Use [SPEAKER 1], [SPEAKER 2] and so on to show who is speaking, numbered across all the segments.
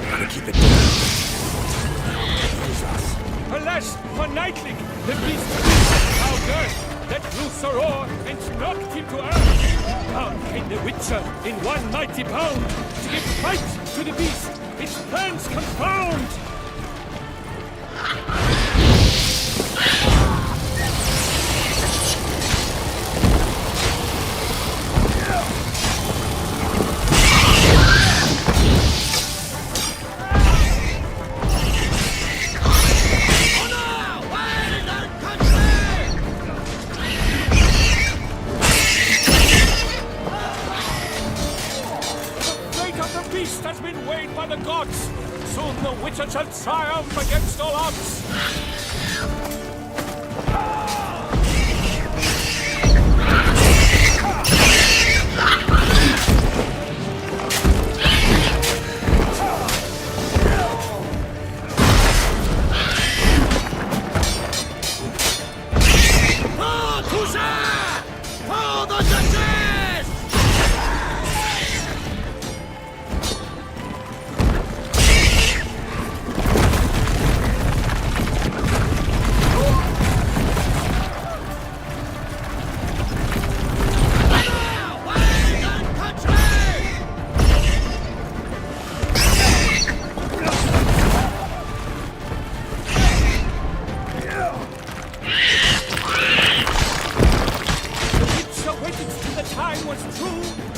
[SPEAKER 1] Gotta keep it down.
[SPEAKER 2] Alas, for Nightling, the beast our girth that loose the roar and knocked him to earth. Down came the Witcher in one mighty bound to give fight to the beast, its plans confound. Has been weighed by the gods. Soon the Witcher shall triumph against all odds.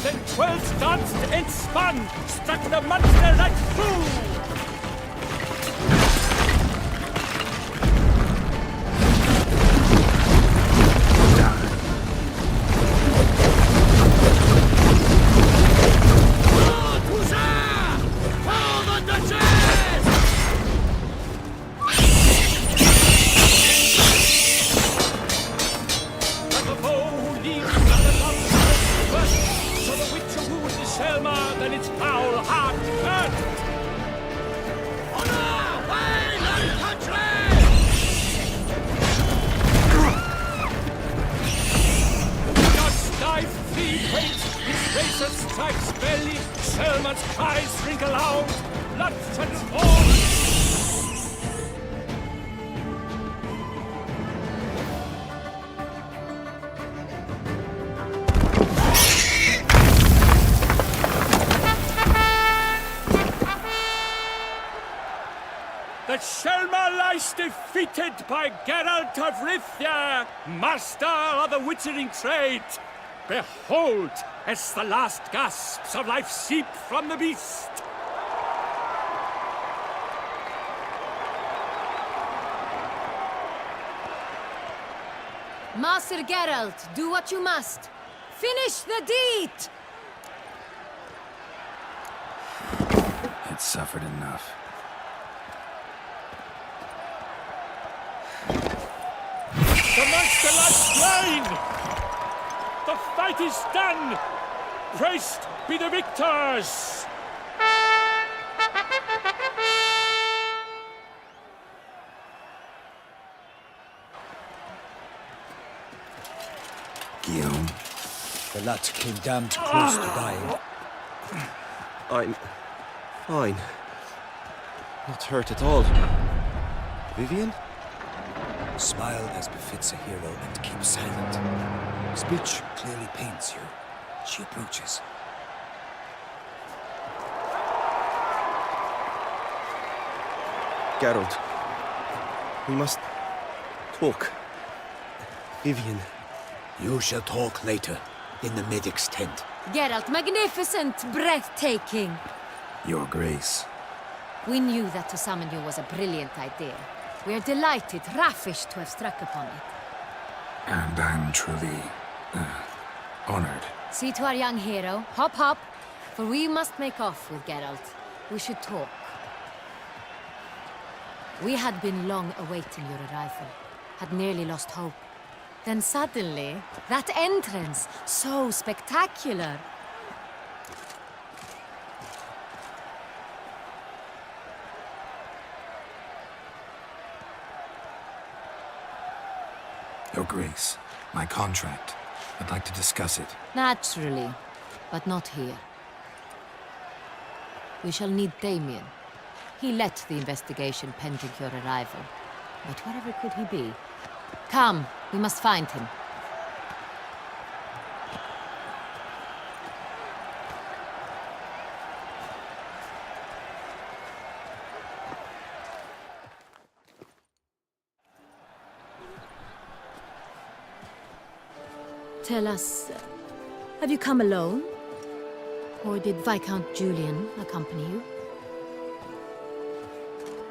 [SPEAKER 2] Then 12 danced and spun, struck the monster like through. Than its foul heart hurt. Honor, way, and country! God's knife feed waits, his razor strikes belly, Selma's cries wrinkle out, blood transforms. That Selma lies defeated by Geralt of Rivia, master of the witchering trade. Behold, as the last gasps of life seep from the beast.
[SPEAKER 3] Master Geralt, do what you must. Finish the deed!
[SPEAKER 1] It suffered enough.
[SPEAKER 2] The monster lies slain! The fight is done! Praised be the victors!
[SPEAKER 1] Guillaume,
[SPEAKER 4] The lad came damned close to dying.
[SPEAKER 5] I'm fine. Not hurt at all. Vivian?
[SPEAKER 4] Smile as befits a hero and keep silent. Speech clearly paints you. She approaches.
[SPEAKER 5] Geralt. We must talk. Vivian.
[SPEAKER 4] You shall talk later, in the medic's tent.
[SPEAKER 3] Geralt, magnificent, breathtaking.
[SPEAKER 1] Your Grace.
[SPEAKER 3] We knew that to summon you was a brilliant idea. We are delighted, ravished to have struck upon it.
[SPEAKER 1] And I'm truly honored.
[SPEAKER 3] See to our young hero. Hop, hop. For we must make off with Geralt. We should talk. We had been long awaiting your arrival. Had nearly lost hope. Then suddenly, that entrance, so spectacular.
[SPEAKER 1] Your Grace. My contract. I'd like to discuss it.
[SPEAKER 3] Naturally, but not here. We shall need Damien. He led the investigation pending your arrival. But wherever could he be? Come, we must find him. Tell us, have you come alone? Or did Viscount Julian accompany you?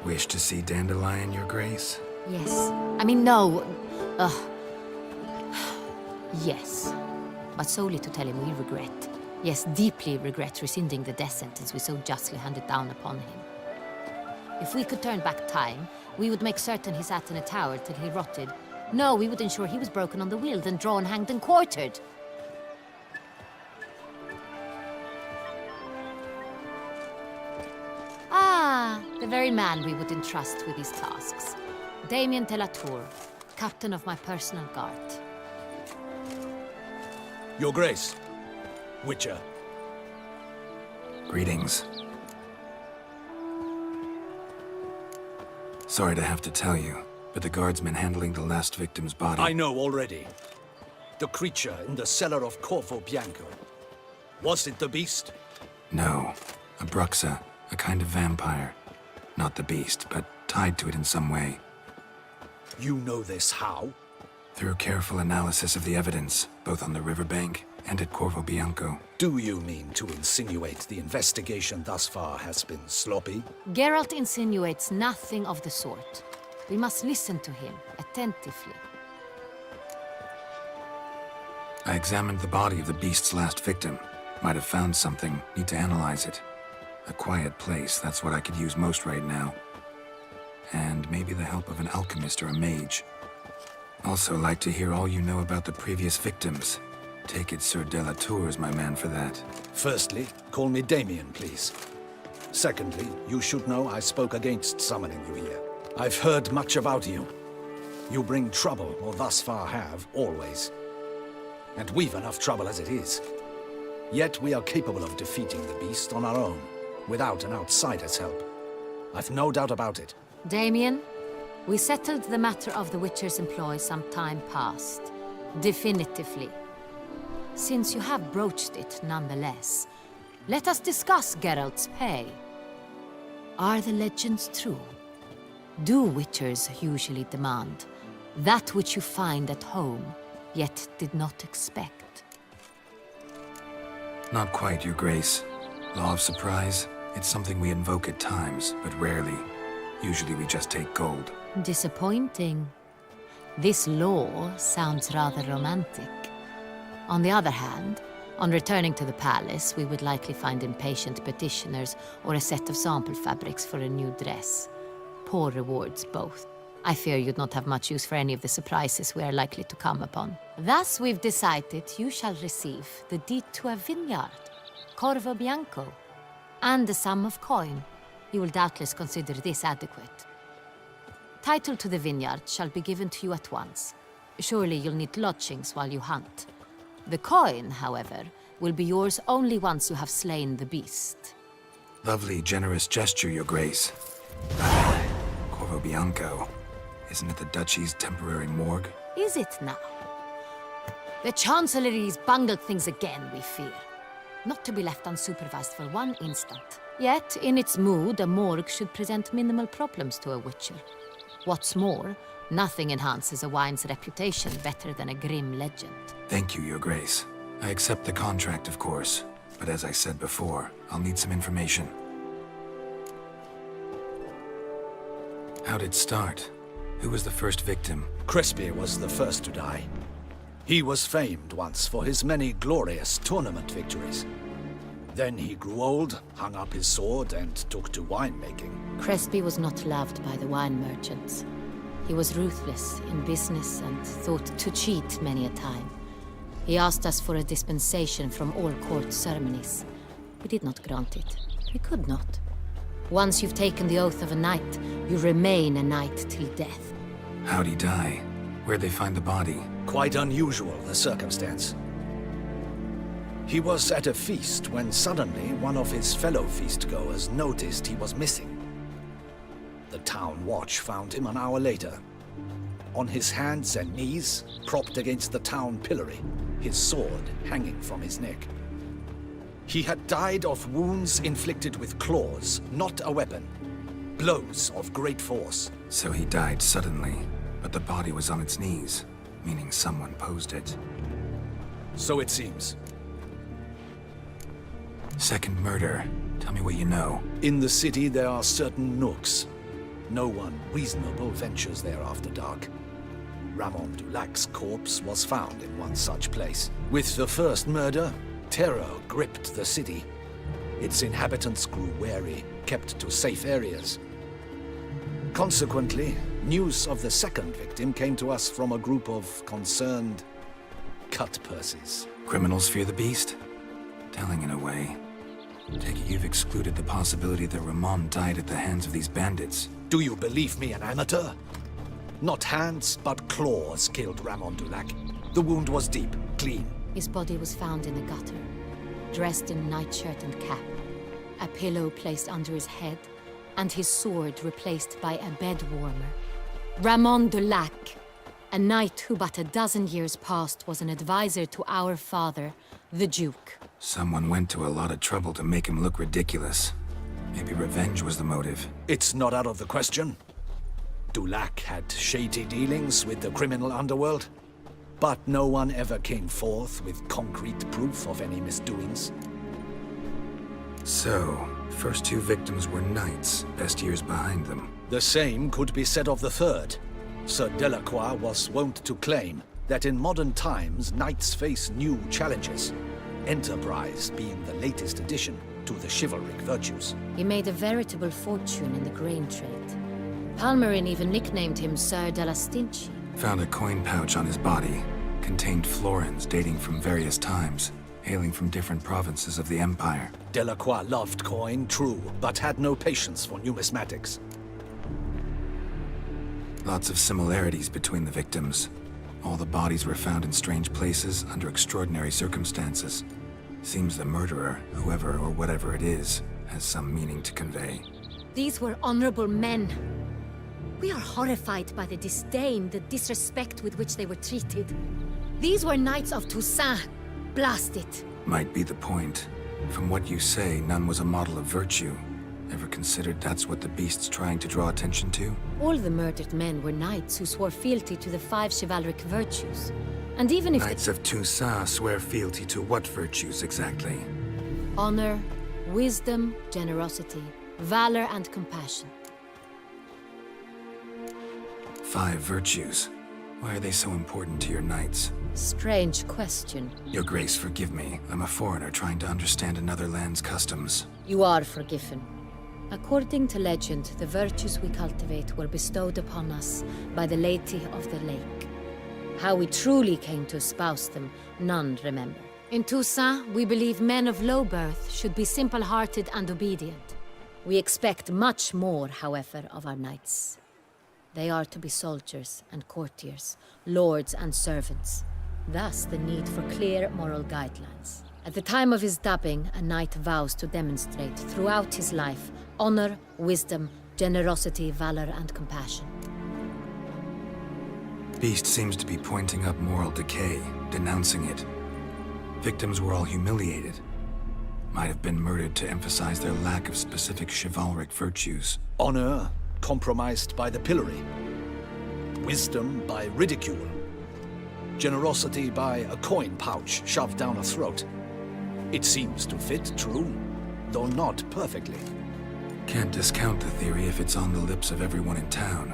[SPEAKER 1] Wish to see Dandelion, Your Grace?
[SPEAKER 3] Yes. I mean, no. Yes. But solely to tell him we regret. Yes, deeply regret rescinding the death sentence we so justly handed down upon him. If we could turn back time, we would make certain he sat in a tower till he rotted. No, we would ensure he was broken on the wheel, then drawn, hanged, and quartered. Ah, the very man we would entrust with these tasks. Damien de la Tour, captain of my personal guard.
[SPEAKER 4] Your Grace. Witcher.
[SPEAKER 1] Greetings. Sorry to have to tell you, but the guardsman handling the last victim's body...
[SPEAKER 4] I know already. The creature in the cellar of Corvo Bianco. Was it the beast?
[SPEAKER 1] No. A Bruxa. A kind of vampire. Not the beast, but tied to it in some way.
[SPEAKER 4] You know this how?
[SPEAKER 1] Through careful analysis of the evidence, both on the riverbank and at Corvo Bianco.
[SPEAKER 4] Do you mean to insinuate the investigation thus far has been sloppy?
[SPEAKER 3] Geralt insinuates nothing of the sort. We must listen to him attentively.
[SPEAKER 1] I examined the body of the beast's last victim. Might have found something. Need to analyze it. A quiet place, that's what I could use most right now. And maybe the help of an alchemist or a mage. Also like to hear all you know about the previous victims. Take it Sir de la Tour is my man for that.
[SPEAKER 4] Firstly, call me Damien, please. Secondly, you should know I spoke against summoning you here. I've heard much about you. You bring trouble, or thus far have, always. And we've enough trouble as it is. Yet we are capable of defeating the beast on our own, without an outsider's help. I've no doubt about it.
[SPEAKER 3] Damien, we settled the matter of the Witcher's employ some time past. Definitively. Since you have broached it nonetheless, let us discuss Geralt's pay. Are the legends true? Do Witchers usually demand that which you find at home, yet did not expect?
[SPEAKER 1] Not quite, Your Grace. Law of surprise, it's something we invoke at times, but rarely. Usually we just take gold.
[SPEAKER 3] Disappointing. This law sounds rather romantic. On the other hand, on returning to the palace, we would likely find impatient petitioners or a set of sample fabrics for a new dress. Poor rewards, both. I fear you'd not have much use for any of the surprises we are likely to come upon. Thus, we've decided you shall receive the deed to a vineyard, Corvo Bianco, and a sum of coin. You will doubtless consider this adequate. Title to the vineyard shall be given to you at once. Surely you'll need lodgings while you hunt. The coin, however, will be yours only once you have slain the beast.
[SPEAKER 1] Lovely, generous gesture, Your Grace. Corvo Bianco. Isn't it the Duchy's temporary morgue?
[SPEAKER 3] Is it now? The Chancellery's bungled things again, we fear. Not to be left unsupervised for one instant. Yet, in its mood, a morgue should present minimal problems to a Witcher. What's more, nothing enhances a wine's reputation better than a grim legend.
[SPEAKER 1] Thank you, Your Grace. I accept the contract, of course. But as I said before, I'll need some information. How'd it start? Who was the first victim?
[SPEAKER 4] Crespi was the first to die. He was famed once for his many glorious tournament victories. Then he grew old, hung up his sword, and took to winemaking.
[SPEAKER 3] Crespi was not loved by the wine merchants. He was ruthless in business and thought to cheat many a time. He asked us for a dispensation from all court ceremonies. We did not grant it. We could not. Once you've taken the oath of a knight, you remain a knight till death.
[SPEAKER 1] How'd he die? Where'd they find the body?
[SPEAKER 4] Quite unusual, the circumstance. He was at a feast when suddenly one of his fellow feastgoers noticed he was missing. The town watch found him an hour later. On his hands and knees, propped against the town pillory, his sword hanging from his neck. He had died of wounds inflicted with claws, not a weapon. Blows of great force.
[SPEAKER 1] So he died suddenly, but the body was on its knees, meaning someone posed it.
[SPEAKER 4] So it seems.
[SPEAKER 1] Second murder. Tell me what you know.
[SPEAKER 4] In the city there are certain nooks. No one reasonable ventures there after dark. Ramon Dulac's corpse was found in one such place. With the first murder, terror gripped the city. Its inhabitants grew wary, kept to safe areas. Consequently, news of the second victim came to us from a group of concerned cut-purses.
[SPEAKER 1] Criminals fear the beast? Telling in a way. Take it you've excluded the possibility that Ramon died at the hands of these bandits.
[SPEAKER 4] Do you believe me an amateur? Not hands, but claws killed Ramon Dulac. The wound was deep, clean.
[SPEAKER 3] His body was found in the gutter, dressed in nightshirt and cap, a pillow placed under his head, and his sword replaced by a bed warmer. Ramon Dulac, a knight who but a dozen years past was an advisor to our father, the Duke.
[SPEAKER 1] Someone went to a lot of trouble to make him look ridiculous. Maybe revenge was the motive.
[SPEAKER 4] It's not out of the question. Dulac had shady dealings with the criminal underworld, but no one ever came forth with concrete proof of any misdoings.
[SPEAKER 1] So, first two victims were knights, best years behind them.
[SPEAKER 4] The same could be said of the third. Sir Delacroix was wont to claim that in modern times knights face new challenges, enterprise being the latest addition to the chivalric virtues.
[SPEAKER 3] He made a veritable fortune in the grain trade. Palmerin even nicknamed him Sir de la Stinchi.
[SPEAKER 1] Found a coin pouch on his body. Contained florins dating from various times, hailing from different provinces of the Empire.
[SPEAKER 4] Delacroix loved coin, true, but had no patience for numismatics.
[SPEAKER 1] Lots of similarities between the victims. All the bodies were found in strange places under extraordinary circumstances. Seems the murderer, whoever or whatever it is, has some meaning to convey.
[SPEAKER 3] These were honorable men. We are horrified by the disdain, the disrespect with which they were treated. These were knights of Toussaint. Blast it.
[SPEAKER 1] Might be the point. From what you say, none was a model of virtue. Ever considered that's what the beast's trying to draw attention to?
[SPEAKER 3] All the murdered men were knights who swore fealty to the 5 chivalric virtues. And even if
[SPEAKER 1] Knights of Toussaint swear fealty to what virtues exactly?
[SPEAKER 3] honor, wisdom, generosity, valor, and compassion.
[SPEAKER 1] 5 virtues. Why are they so important to your knights?
[SPEAKER 3] Strange question.
[SPEAKER 1] Your Grace, forgive me. I'm a foreigner trying to understand another land's customs.
[SPEAKER 3] You are forgiven. According to legend, the virtues we cultivate were bestowed upon us by the Lady of the Lake. How we truly came to espouse them, none remember. In Toussaint, we believe men of low birth should be simple-hearted and obedient. We expect much more, however, of our knights. They are to be soldiers and courtiers, lords and servants. Thus, the need for clear moral guidelines. At the time of his dubbing, a knight vows to demonstrate throughout his life honor, wisdom, generosity, valor, and compassion.
[SPEAKER 1] Beast seems to be pointing up moral decay, denouncing it. Victims were all humiliated. Might have been murdered to emphasize their lack of specific chivalric virtues.
[SPEAKER 4] Honor compromised by the pillory. Wisdom by ridicule. Generosity by a coin pouch shoved down a throat. It seems to fit, true, though not perfectly.
[SPEAKER 1] Can't discount the theory if it's on the lips of everyone in town.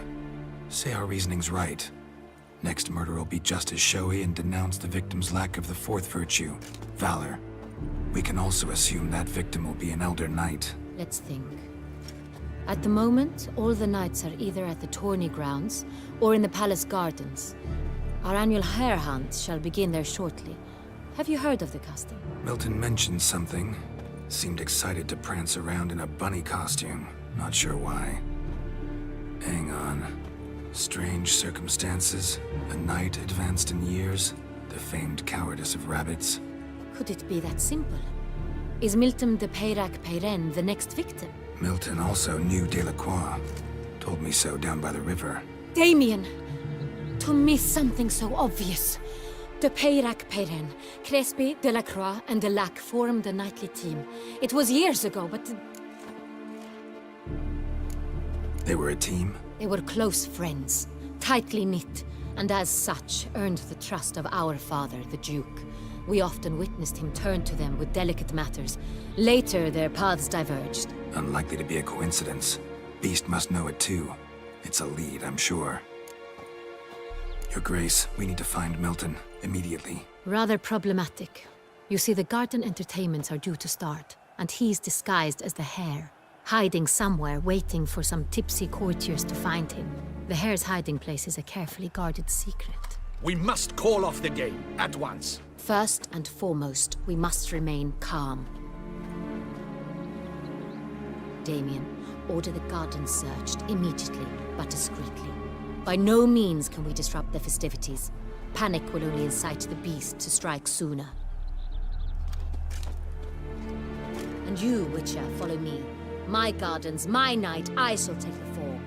[SPEAKER 1] Say our reasoning's right. Next murder will be just as showy and denounce the victim's lack of the 4th virtue, valor. We can also assume that victim will be an elder knight.
[SPEAKER 3] Let's think. At the moment, all the knights are either at the tourney grounds or in the palace gardens. Our annual hare hunt shall begin there shortly. Have you heard of the custom?
[SPEAKER 1] Milton mentioned something. Seemed excited to prance around in a bunny costume. Not sure why. Hang on. Strange circumstances, a night advanced in years, the famed cowardice of rabbits.
[SPEAKER 3] Could it be that simple? Is Milton de Peyrac Peyren the next victim?
[SPEAKER 1] Milton also knew Delacroix. Told me so down by the river.
[SPEAKER 3] Damien! To miss something so obvious. De Peyrac Peyren, Crespi, Delacroix, and Delac formed a nightly team. It was years ago, but
[SPEAKER 1] They were a team?
[SPEAKER 3] they were close friends, tightly knit, and as such earned the trust of our father, the Duke. We often witnessed him turn to them with delicate matters. Later, their paths diverged.
[SPEAKER 1] Unlikely to be a coincidence. Beast must know it too. It's a lead, I'm sure. Your Grace, we need to find Milton, immediately.
[SPEAKER 3] Rather problematic. You see, the garden entertainments are due to start, and he's disguised as the Hare, hiding somewhere, waiting for some tipsy courtiers to find him. The Hare's hiding place is a carefully guarded secret.
[SPEAKER 4] We must call off the game, at once.
[SPEAKER 3] First and foremost, we must remain calm. Damien, order the garden searched immediately, but discreetly. By no means can we disrupt the festivities. Panic will only incite the beast to strike sooner. And you, Witcher, follow me. My gardens, my night, I shall take the fall.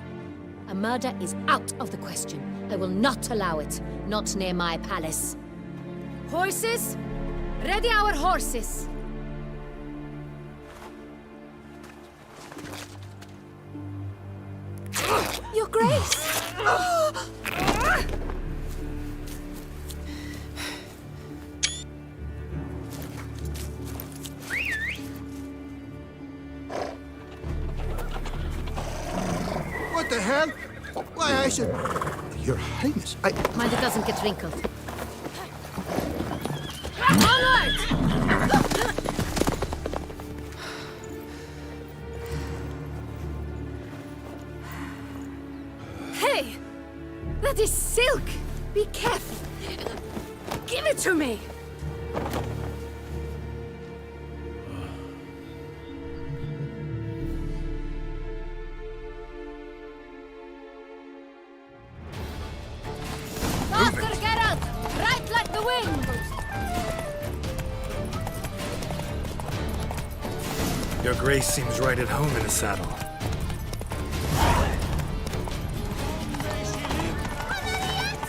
[SPEAKER 3] A murder is out of the question. I will not allow it, not near my palace. Horses? Ready our horses! Your Grace!
[SPEAKER 6] What the hell? Why, I should... Your Highness,
[SPEAKER 3] Mind it doesn't get wrinkled. Onward! Hey! That is silk! Be careful! Give it to me! Faster, Geralt! Right like the wind!
[SPEAKER 1] Your Grace seems right at home in the saddle.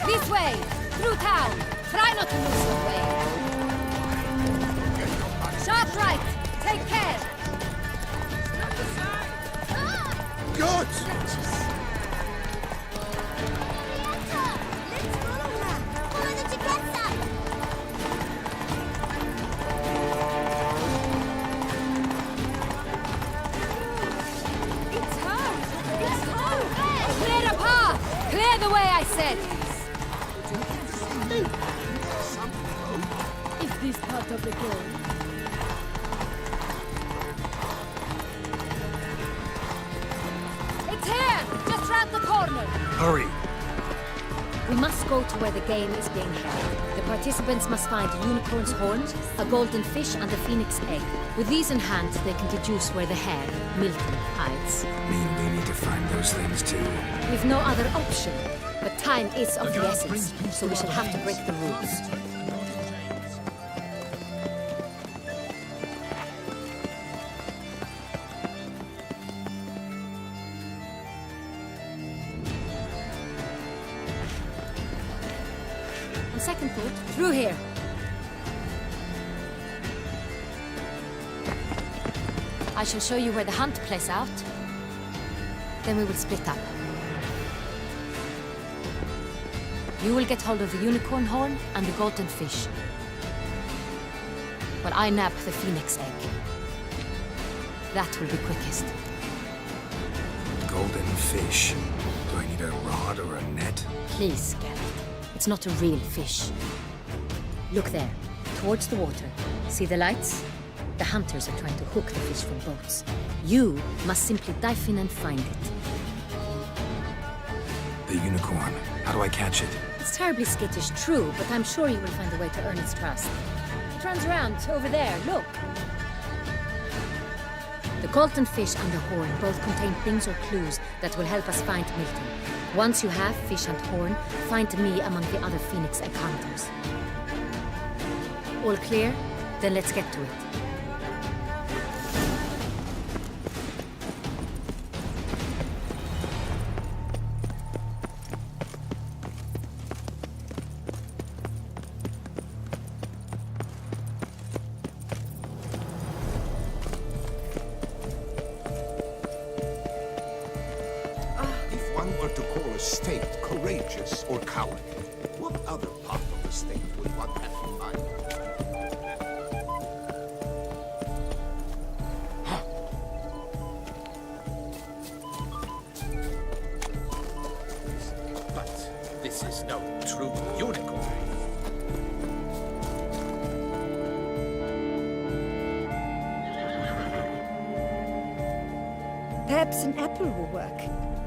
[SPEAKER 3] This way! Through town! Try not to lose the way! Sharp right! Take care!
[SPEAKER 6] God!
[SPEAKER 3] It's her! It's her! Clear a path! Clear the way, I said! Is this part of the game? It's here! Just round the corner!
[SPEAKER 1] Hurry!
[SPEAKER 3] We must go to where the game is being held. The participants must find a unicorn's horn, a golden fish, and a phoenix egg. With these in hand, they can deduce where the hare, Milton, hides.
[SPEAKER 1] Mean we need to find those things too.
[SPEAKER 3] We've no other option. But time is of the essence, so we shall have to break the rules. On second thought, through here. I shall show you where the hunt plays out. Then we will split up. You will get hold of the unicorn horn and the golden fish. While I nab the phoenix egg. That will be quickest.
[SPEAKER 1] Golden fish. Do I need a rod or a net?
[SPEAKER 3] Please, Geralt. It's not a real fish. Look there, towards the water. See the lights? The hunters are trying to hook the fish from boats. You must simply dive in and find it.
[SPEAKER 1] The unicorn. How do I catch it?
[SPEAKER 3] It's terribly skittish, true, but I'm sure you will find a way to earn its trust. It runs around over there, look. The golden fish and the horn both contain things or clues that will help us find Milton. Once you have fish and horn, find me among the other Phoenix Egg hunters. All clear? Then let's get to it.
[SPEAKER 6] If one were to call a state courageous or cowardly, what other part of the state would one have in mind? But this is no true unicorn.
[SPEAKER 7] Perhaps an apple will work.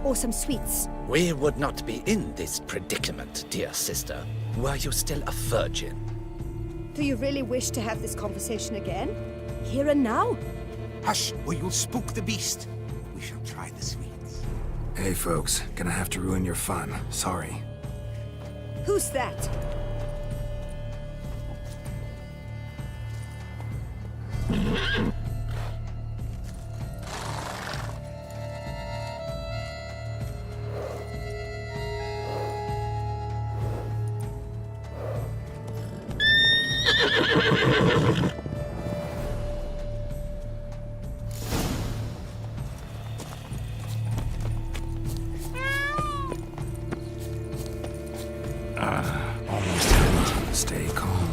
[SPEAKER 7] Or some sweets.
[SPEAKER 4] We would not be in this predicament, dear sister, were you still a virgin.
[SPEAKER 7] Do you really wish to have this conversation again? Here and now?
[SPEAKER 6] Hush, or you'll spook the beast. We shall try the sweets.
[SPEAKER 1] Hey folks, gonna have to ruin your fun. Sorry.
[SPEAKER 7] Who's that?
[SPEAKER 1] Almost had it. Stay calm.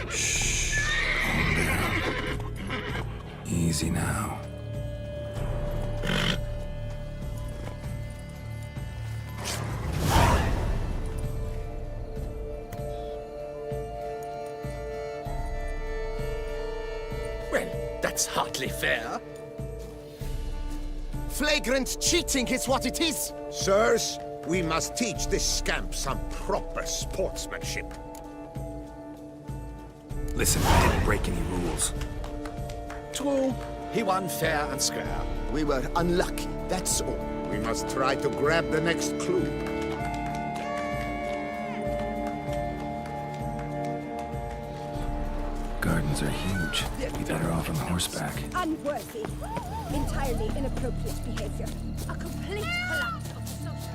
[SPEAKER 1] Shh. Calm down. Easy now.
[SPEAKER 6] Well, that's hardly fair. Flagrant cheating is what it is. Sirs, we must teach this scamp some proper sportsmanship.
[SPEAKER 1] Listen, I didn't break any rules.
[SPEAKER 6] True. He won fair and square. We were unlucky, that's all. We must try to grab the next clue.
[SPEAKER 1] Gardens are huge. Be better off on horseback.
[SPEAKER 7] Unworthy. Entirely inappropriate behavior.
[SPEAKER 3] A complete collapse of social...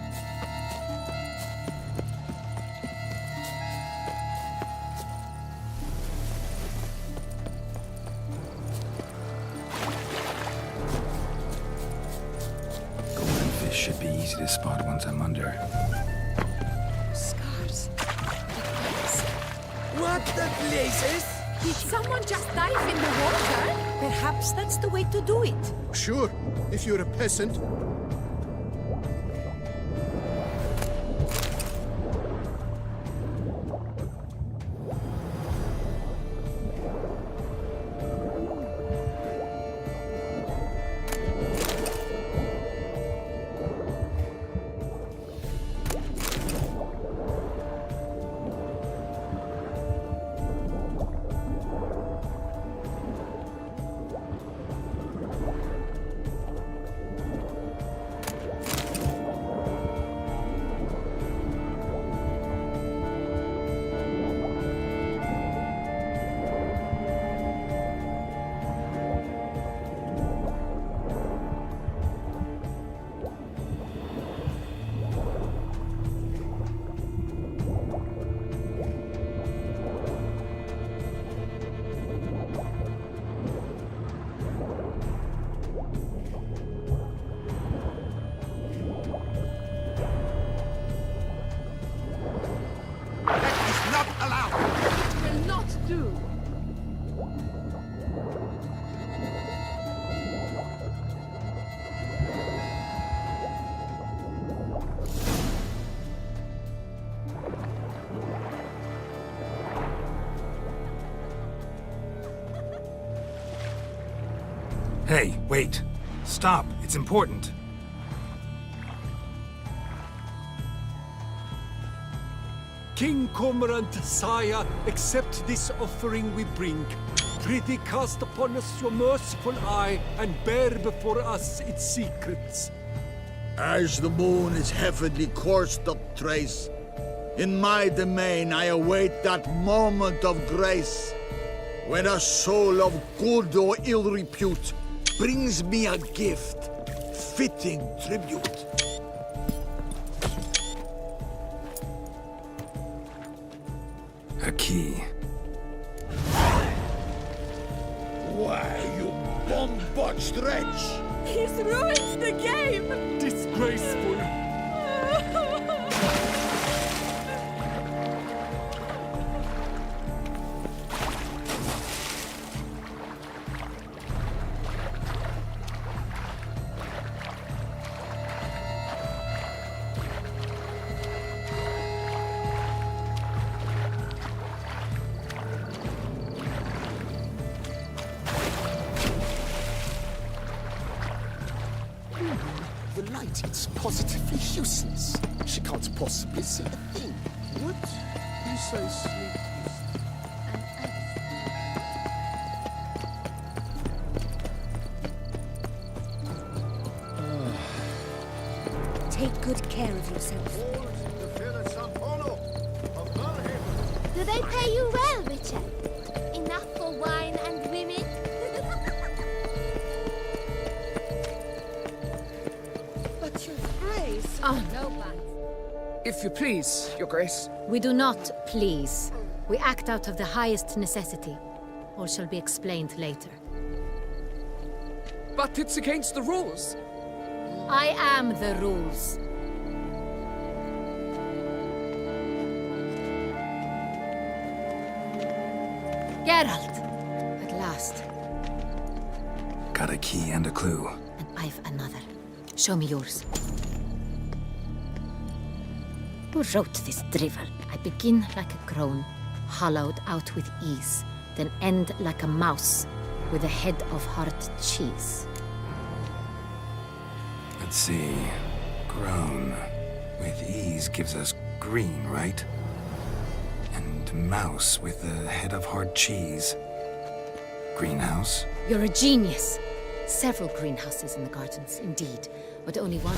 [SPEAKER 1] Golden fish should be easy to spot once I'm under.
[SPEAKER 3] Scars.
[SPEAKER 8] What the blazes?
[SPEAKER 3] Did someone just dive in the water?
[SPEAKER 7] Perhaps that's the way to do it.
[SPEAKER 6] Sure, if you're a peasant.
[SPEAKER 1] Hey, wait. Stop. It's important.
[SPEAKER 2] King Cormorant, sire, accept this offering we bring. Prithee cast upon us your merciful eye and bear before us its secrets.
[SPEAKER 8] As the moon is heavily coursed up trace, in my domain I await that moment of grace, when a soul of good or ill repute brings me a gift, fitting tribute.
[SPEAKER 1] A key.
[SPEAKER 8] Why, you bomb-botched wretch!
[SPEAKER 7] He's ruined the game!
[SPEAKER 2] Disgraceful.
[SPEAKER 6] The light is positively useless. She can't possibly see a thing. What? Precisely.
[SPEAKER 7] Take good care of yourself.
[SPEAKER 9] Do they pay you well, Richard? Enough for wine and women?
[SPEAKER 7] But your grace...
[SPEAKER 3] Oh,
[SPEAKER 9] No one.
[SPEAKER 10] If you please, Your Grace.
[SPEAKER 3] we do not please. We act out of the highest necessity. All shall be explained later.
[SPEAKER 10] But it's against the rules.
[SPEAKER 3] I am the rules. Geralt! At last.
[SPEAKER 1] Got a key and a clue.
[SPEAKER 3] And I've another. Show me yours. Who wrote this drivel? I begin like a crone, hollowed out with ease, then end like a mouse, with a head of hard cheese.
[SPEAKER 1] Let's see. Grown. With ease gives us green, right? And mouse with the head of hard cheese. Greenhouse?
[SPEAKER 3] You're a genius. Several greenhouses in the gardens, indeed, but only one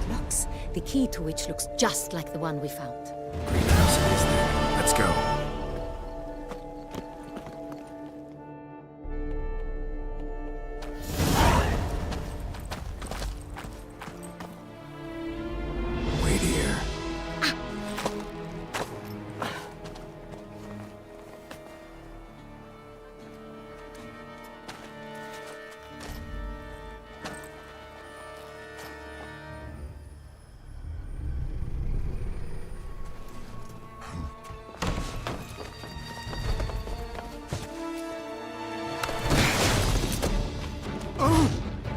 [SPEAKER 3] locks, the key to which looks just like the one we found.
[SPEAKER 1] Greenhouse it is then. Let's go. Wait here.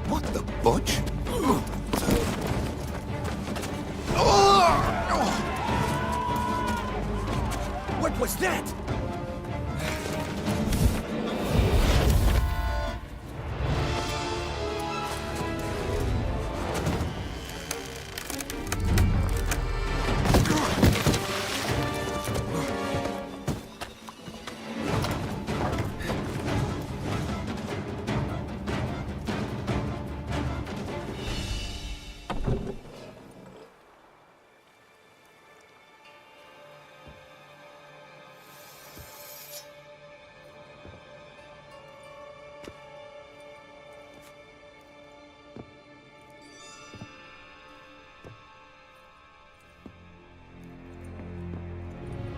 [SPEAKER 6] What the butch?
[SPEAKER 4] What was that?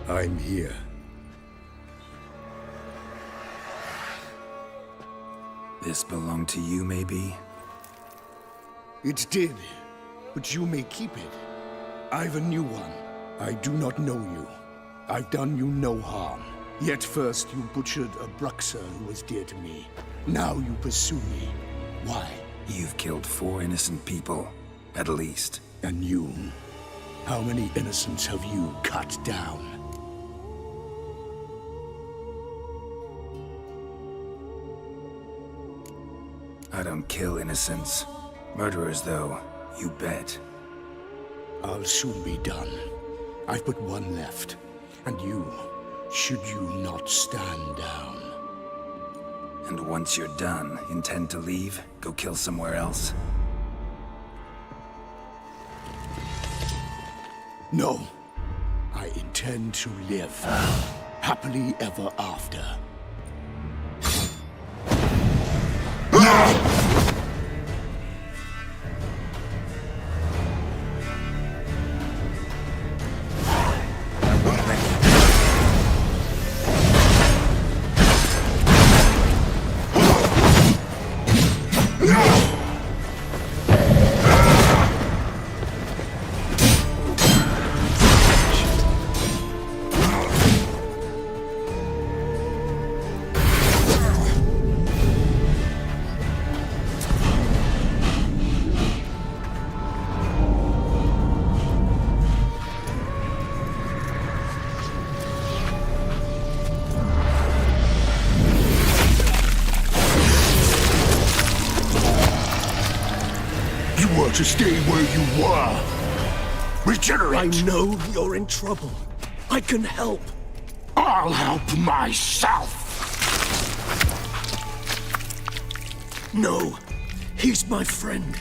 [SPEAKER 8] I'm here.
[SPEAKER 1] This belonged to you, maybe?
[SPEAKER 8] It did, but you may keep it. I've a new one. I do not know you. I've done you no harm. Yet first you butchered a Bruxer who was dear to me. Now you pursue me. Why?
[SPEAKER 1] You've killed 4 innocent people, at least.
[SPEAKER 8] And you? How many innocents have you cut down?
[SPEAKER 1] I don't kill innocents. Murderers, though, you bet.
[SPEAKER 8] I'll soon be done. I've but one left. And you, should you not stand down.
[SPEAKER 1] And once you're done, intend to leave? Go kill somewhere else?
[SPEAKER 8] No. I intend to live happily ever after. To stay where you were. Regenerate!
[SPEAKER 4] I know you're in trouble. I can help.
[SPEAKER 8] I'll help myself!
[SPEAKER 4] No, he's my friend.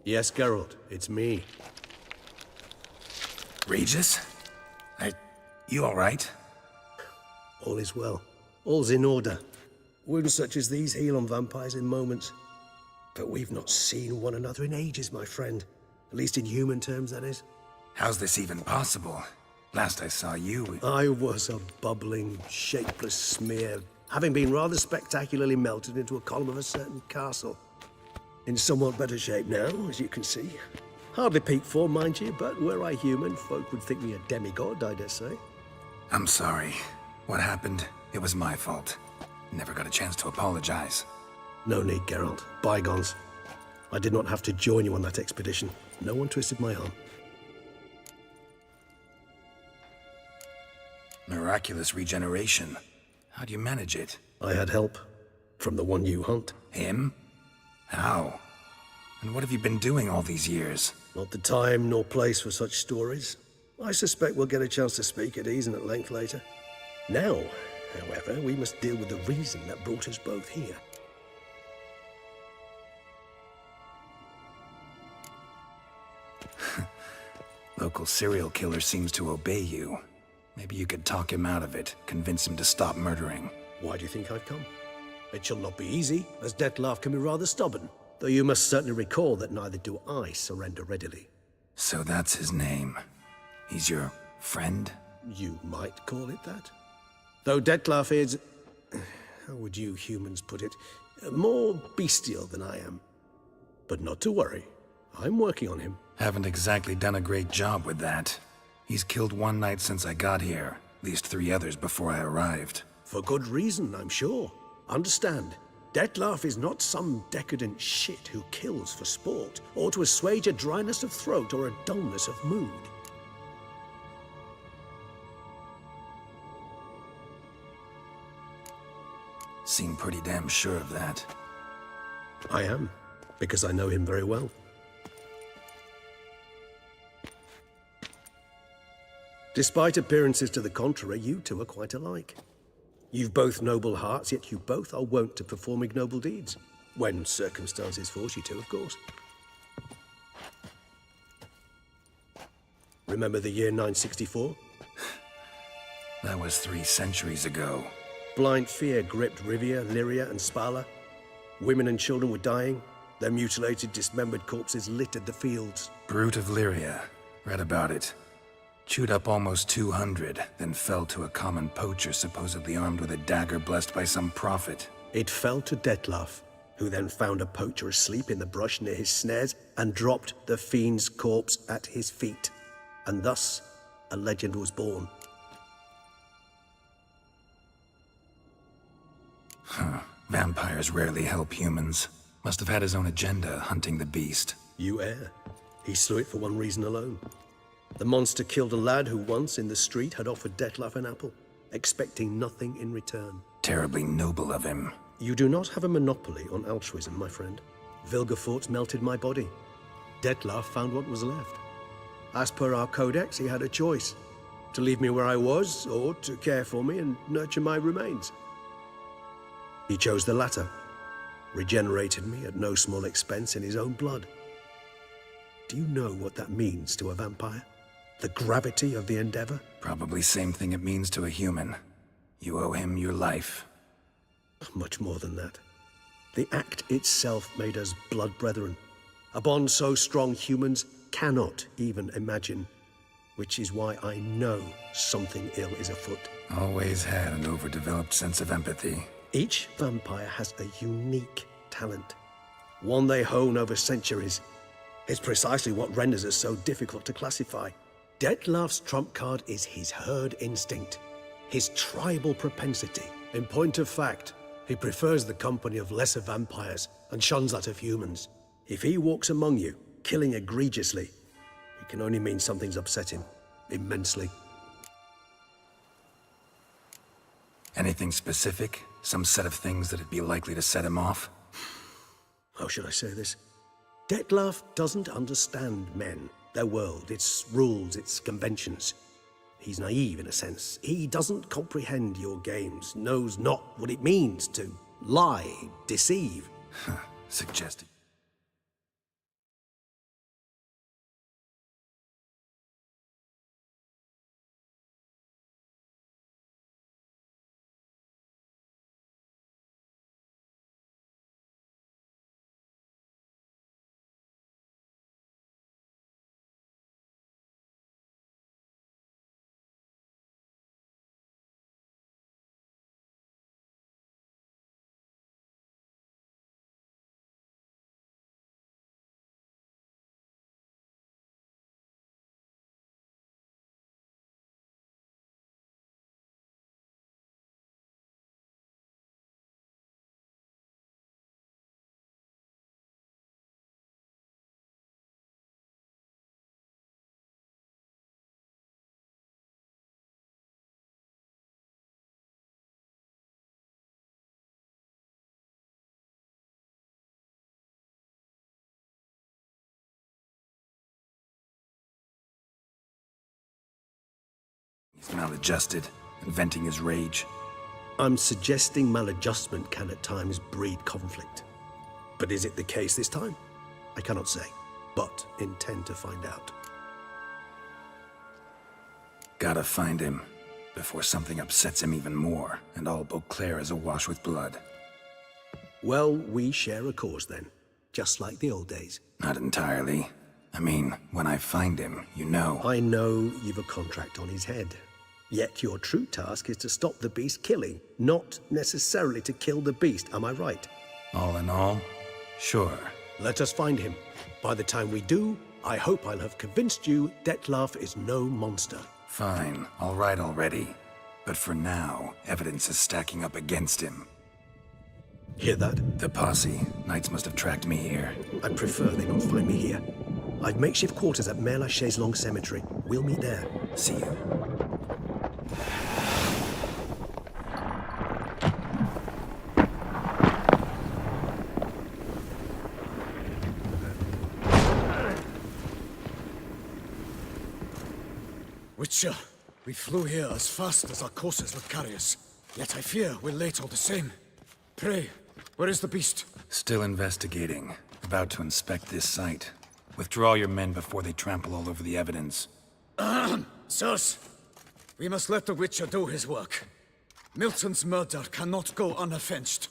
[SPEAKER 4] Yes, Geralt, it's me.
[SPEAKER 1] Regis? You alright?
[SPEAKER 4] All is well. All's in order. Wounds such as these heal on vampires in moments. But we've not seen one another in ages, my friend. At least in human terms, that is.
[SPEAKER 1] How's this even possible? Last I saw you...
[SPEAKER 4] I was a bubbling, shapeless smear, having been rather spectacularly melted into a column of a certain castle. In somewhat better shape now, as you can see. Hardly peak form, mind you, but were I human, folk would think me a demigod, I dare say.
[SPEAKER 1] I'm sorry. What happened, it was my fault. Never got a chance to apologize.
[SPEAKER 4] No need, Geralt. Bygones. I did not have to join you on that expedition. No one twisted my arm.
[SPEAKER 1] Miraculous regeneration. How'd you manage it?
[SPEAKER 4] I had help. From the one you hunt.
[SPEAKER 1] Him? How? And what have you been doing all these years?
[SPEAKER 4] Not the time nor place for such stories. I suspect we'll get a chance to speak at ease and at length later. Now, however, we must deal with the reason that brought us both here.
[SPEAKER 1] Local serial killer seems to obey you. Maybe you could talk him out of it, convince him to stop murdering.
[SPEAKER 4] Why do you think I've come? It shall not be easy, as Dettlaff can be rather stubborn. Though you must certainly recall that neither do I surrender readily.
[SPEAKER 1] So that's his name. He's your friend?
[SPEAKER 4] You might call it that. Though Dettlaff is... how would you humans put it? More bestial than I am. But not to worry. I'm working on him.
[SPEAKER 1] Haven't exactly done a great job with that. He's killed one night since I got here. At least 3 others before I arrived.
[SPEAKER 4] For good reason, I'm sure. Understand, Dettlaff is not some decadent shit who kills for sport, or to assuage a dryness of throat or a dullness of mood.
[SPEAKER 1] Seem pretty damn sure of that.
[SPEAKER 4] I am, because I know him very well. Despite appearances to the contrary, you two are quite alike. You've both noble hearts, yet you both are wont to perform ignoble deeds. When circumstances force you to, of course. Remember the year 964?
[SPEAKER 1] That was 3 centuries ago.
[SPEAKER 4] Blind fear gripped Rivia, Lyria, and Spala. Women and children were dying. Their mutilated, dismembered corpses littered the fields.
[SPEAKER 1] Brute of Lyria. Read about it. Chewed up almost 200, then fell to a common poacher supposedly armed with a dagger blessed by some prophet.
[SPEAKER 4] It fell to Dettlaff, who then found a poacher asleep in the brush near his snares and dropped the fiend's corpse at his feet. And thus, a legend was born.
[SPEAKER 1] Vampires rarely help humans. Must have had his own agenda, hunting the beast.
[SPEAKER 4] You err. He slew it for one reason alone. The monster killed a lad who once, in the street, had offered Dettlaff an apple, expecting nothing in return.
[SPEAKER 1] Terribly noble of him.
[SPEAKER 4] You do not have a monopoly on altruism, my friend. Vilgefortz melted my body.
[SPEAKER 11] Dettlaff found what was left. As per our codex, he had a choice: to leave me where I was, or to care for me and nurture my remains. He chose the latter, regenerated me at no small expense in his own blood. Do you know what that means to a vampire? The gravity of the endeavor?
[SPEAKER 1] Probably same thing it means to a human. You owe him your life.
[SPEAKER 11] Much more than that. The act itself made us blood brethren. A bond so strong humans cannot even imagine. Which is why I know something ill is afoot.
[SPEAKER 1] Always had an overdeveloped sense of empathy.
[SPEAKER 11] Each vampire has a unique talent. One they hone over centuries. It's precisely what renders it so difficult to classify. Dettlaff's trump card is his herd instinct. His tribal propensity. In point of fact, he prefers the company of lesser vampires and shuns that of humans. If he walks among you, killing egregiously, it can only mean something's upset him immensely.
[SPEAKER 1] Anything specific? Some set of things that'd be likely to set him off?
[SPEAKER 11] How should I say this? Dettlaff doesn't understand men, their world, its rules, its conventions. He's naive in a sense. He doesn't comprehend your games, knows not what it means to lie, deceive.
[SPEAKER 1] Suggested. He's maladjusted, and venting his rage.
[SPEAKER 11] I'm suggesting maladjustment can at times breed conflict. But is it the case this time? I cannot say, but intend to find out.
[SPEAKER 1] Gotta find him, before something upsets him even more, and all Beauclair is awash with blood.
[SPEAKER 11] Well, we share a cause then, just like the old days.
[SPEAKER 1] Not entirely. I mean, when I find him, you know.
[SPEAKER 11] I know you've a contract on his head. Yet your true task is to stop the beast killing, not necessarily to kill the beast, am I right?
[SPEAKER 1] All in all, sure.
[SPEAKER 11] Let us find him. By the time we do, I hope I'll have convinced you Dettlaff is no monster.
[SPEAKER 1] Fine, all right already. But for now, evidence is stacking up against him.
[SPEAKER 11] Hear that?
[SPEAKER 1] The posse. Knights must have tracked me here.
[SPEAKER 11] I prefer they not find me here. I've makeshift quarters at Mère Lachaise Long Cemetery. We'll meet there.
[SPEAKER 1] See you.
[SPEAKER 8] Witcher, we flew here as fast as our courses would carry us. Yet I fear we're late all the same. Pray, where is the beast?
[SPEAKER 1] Still investigating. About to inspect this site. Withdraw your men before they trample all over the evidence.
[SPEAKER 8] Sirs, we must let the Witcher do his work. Milton's murder cannot go unavenged.